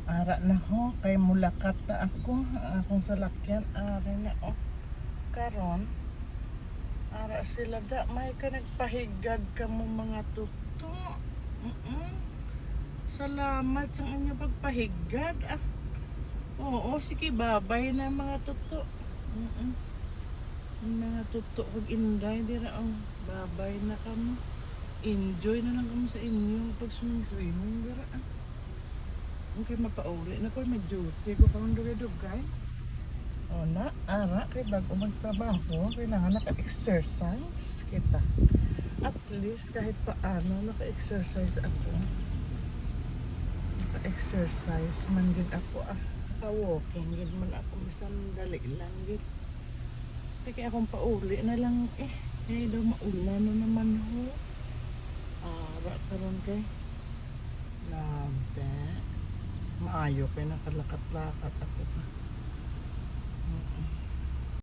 Ara na ho, kay mulakat na ako. Akong salakyan, ara na o. Karon, ara sila da, may ka nagpahigag ka mo mga tuto. Salamat sa inyo pagpahigag. Oo, sige, babay na mga tuto. Mga tuto, kag inday, dira ang babay na kamo. Enjoy na lang kamo sa inyong pag-swimming, dira Okay, mapauli na ko, may duty ko kang dugay-dugay. O na, ara, kay bago magtrabaho, kailangan naka-exercise kita. At least kahit paano, naka-exercise ako. Naka-exercise man din ako Naka-walking din man ako, isang dali lang din. Kaya akong pauli na lang kaya daw maulan na naman ho. Ara, karon kay. Love that. Maayo kay nakalakat-lakat ako pa.